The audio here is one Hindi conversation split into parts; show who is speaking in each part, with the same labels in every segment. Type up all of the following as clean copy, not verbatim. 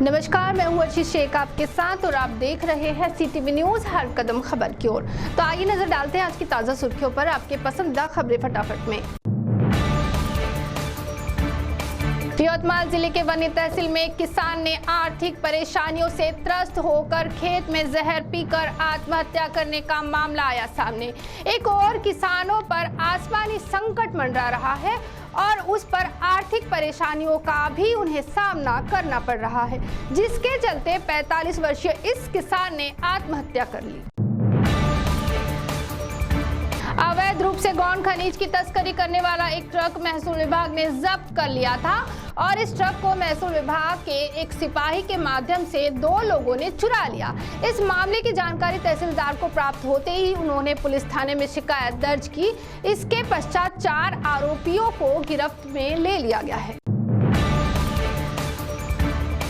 Speaker 1: नमस्कार, मैं हूं अर्शी शेख आपके साथ और आप देख रहे हैं CTV न्यूज हर कदम खबर की ओर। तो आइए नजर डालते हैं आज की ताजा सुर्खियों पर। आपके पसंदीदा खबरें फटाफट में। यवतमाल जिले के वनी तहसील में एक किसान ने आर्थिक परेशानियों से त्रस्त होकर खेत में जहर पीकर आत्महत्या करने का मामला आया सामने। एक और किसानों पर आसमानी संकट मंडरा रहा है और उस पर आर्थिक परेशानियों का भी उन्हें सामना करना पड़ रहा है, जिसके चलते 45 वर्षीय इस किसान ने आत्महत्या कर ली। अवैध रूप से गौण खनिज की तस्करी करने वाला एक ट्रक महसूल विभाग ने जब्त कर लिया था और इस ट्रक को महसूल विभाग के एक सिपाही के माध्यम से 2 लोगों ने चुरा लिया। इस मामले की जानकारी तहसीलदार को प्राप्त होते ही उन्होंने पुलिस थाने में शिकायत दर्ज की। इसके पश्चात 4 आरोपियों को गिरफ्त में ले लिया गया है।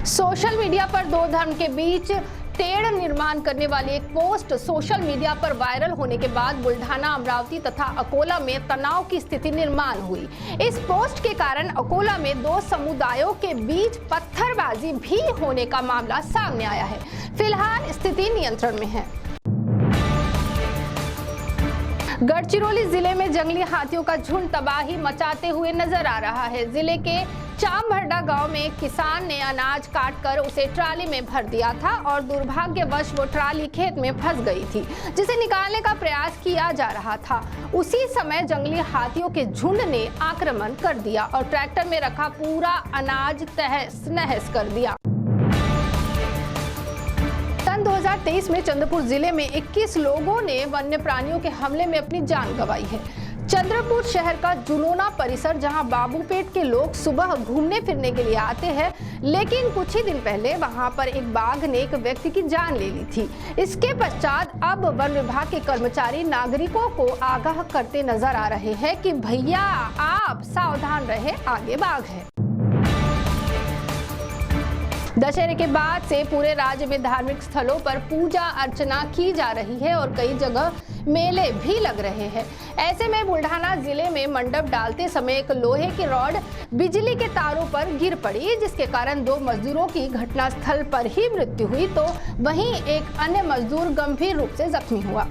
Speaker 1: सोशल मीडिया पर 2 धर्म के बीच टेढ़ निर्माण करने वाली एक पोस्ट सोशल मीडिया पर वायरल होने के बाद बुल्ढाना, अमरावती तथा अकोला में तनाव की स्थिति निर्माण हुई। इस पोस्ट के कारण अकोला में 2 समुदायों के बीच पत्थरबाजी भी होने का मामला सामने आया है। फिलहाल स्थिति नियंत्रण में है। गढ़चिरौली जिले में जंगली हाथियों का झुंड तबाही मचाते हुए नजर आ रहा है। जिले के चामभरडा गांव में एक किसान ने अनाज काटकर उसे ट्राली में भर दिया था और दुर्भाग्यवश वो ट्राली खेत में फंस गई थी, जिसे निकालने का प्रयास किया जा रहा था। उसी समय जंगली हाथियों के झुंड ने आक्रमण कर दिया और ट्रैक्टर में रखा पूरा अनाज तहस नहस कर दिया। सन 2023 में चंद्रपुर जिले में 21 लोगों ने वन्य प्राणियों के हमले में अपनी जान गंवाई है। चंद्रपुर शहर का जुनोना परिसर, जहां बाबूपेट के लोग सुबह घूमने फिरने के लिए आते हैं, लेकिन कुछ ही दिन पहले वहां पर एक बाघ ने एक व्यक्ति की जान ले ली थी। इसके पश्चात अब वन विभाग के कर्मचारी नागरिकों को आगाह करते नजर आ रहे हैं कि भैया आप सावधान रहे, आगे बाघ है। दशहरे के बाद से पूरे राज्य में धार्मिक स्थलों पर पूजा अर्चना की जा रही है और कई जगह मेले भी लग रहे हैं। ऐसे में बुल्ढाना जिले में मंडप डालते समय एक लोहे की रॉड बिजली के तारों पर गिर पड़ी, जिसके कारण 2 मजदूरों की घटनास्थल पर ही मृत्यु हुई, तो वहीं एक अन्य मजदूर गंभीर रूप से जख्मी हुआ।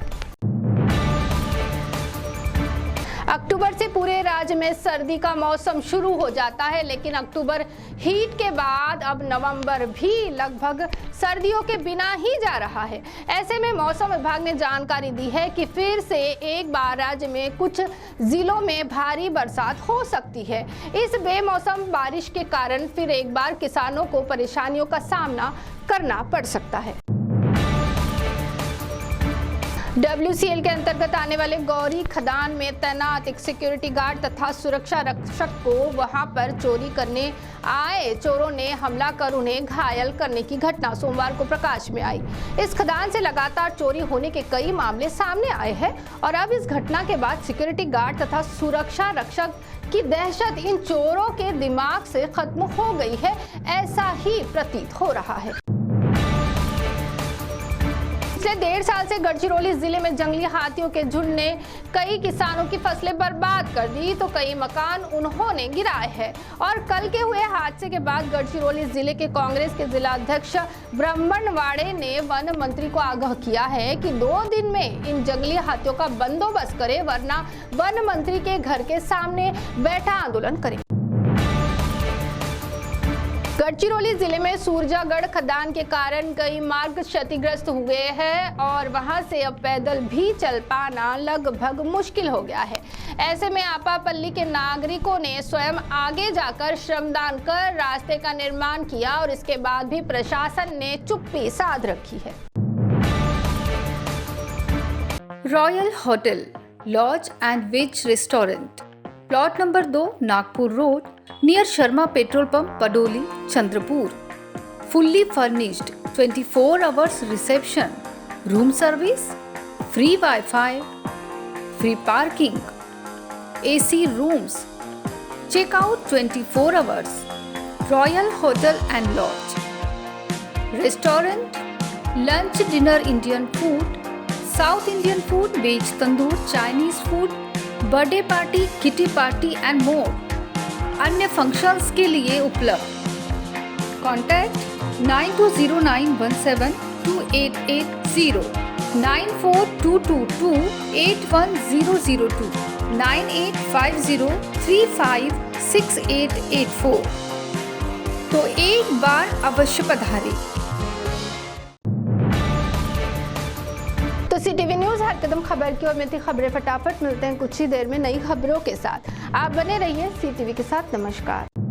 Speaker 1: अक्टूबर से पूरे राज्य में सर्दी का मौसम शुरू हो जाता है, लेकिन अक्टूबर हीट के बाद अब नवंबर भी लगभग सर्दियों के बिना ही जा रहा है। ऐसे में मौसम विभाग ने जानकारी दी है कि फिर से एक बार राज्य में कुछ जिलों में भारी बरसात हो सकती है। इस बेमौसम बारिश के कारण फिर एक बार किसानों को परेशानियों का सामना करना पड़ सकता है। WCL के अंतर्गत आने वाले गौरी खदान में तैनात एक सिक्योरिटी गार्ड तथा सुरक्षा रक्षक को वहां पर चोरी करने आए चोरों ने हमला कर उन्हें घायल करने की घटना सोमवार को प्रकाश में आई। इस खदान से लगातार चोरी होने के कई मामले सामने आए हैं और अब इस घटना के बाद सिक्योरिटी गार्ड तथा सुरक्षा रक्षक की दहशत इन चोरों के दिमाग से खत्म हो गई है, ऐसा ही प्रतीत हो रहा है। पिछले 1.5 साल से गढ़चिरौली जिले में जंगली हाथियों के झुंड ने कई किसानों की फसलें बर्बाद कर दी, तो कई मकान उन्होंने गिराए हैं। और कल के हुए हादसे के बाद गढ़चिरौली जिले के कांग्रेस के जिला अध्यक्ष ब्राह्मणवाड़े ने वन मंत्री को आगाह किया है कि 2 दिन में इन जंगली हाथियों का बंदोबस्त करे, वरना वन मंत्री के घर के सामने बैठा आंदोलन करें। गढ़चिरौली जिले में सूरजागढ़ खदान के कारण कई मार्ग क्षतिग्रस्त हुए हैं और वहां से अब पैदल भी चल पाना लगभग मुश्किल हो गया है। ऐसे में आपापल्ली के नागरिकों ने स्वयं आगे जाकर श्रमदान कर रास्ते का निर्माण किया और इसके बाद भी प्रशासन ने चुप्पी साध रखी है।
Speaker 2: Royal hotel lodge and veg restaurant, plot number 2, Nagpur road, near Sharma petrol pump, Padoli, Chandrapur. Fully furnished, 24 hours reception, room service, free Wi-Fi, free parking, AC rooms, check out 24 hours. Royal Hotel and Lodge. Restaurant, lunch, dinner, Indian food, South Indian food, veg tandoor, Chinese food, birthday party, kitty party and more अन्य फंक्शंस के लिए उपलब्ध। कॉन्टैक्ट 9209172880, 9422281002, 9850356884। तो एक बार अवश्य पधारें।
Speaker 1: तो CTV न्यूज़ हर कदम खबर की ओर में थी खबरें फटाफट। मिलते हैं कुछ ही देर में नई खबरों के साथ। आप बने रहिए CTV के साथ। नमस्कार।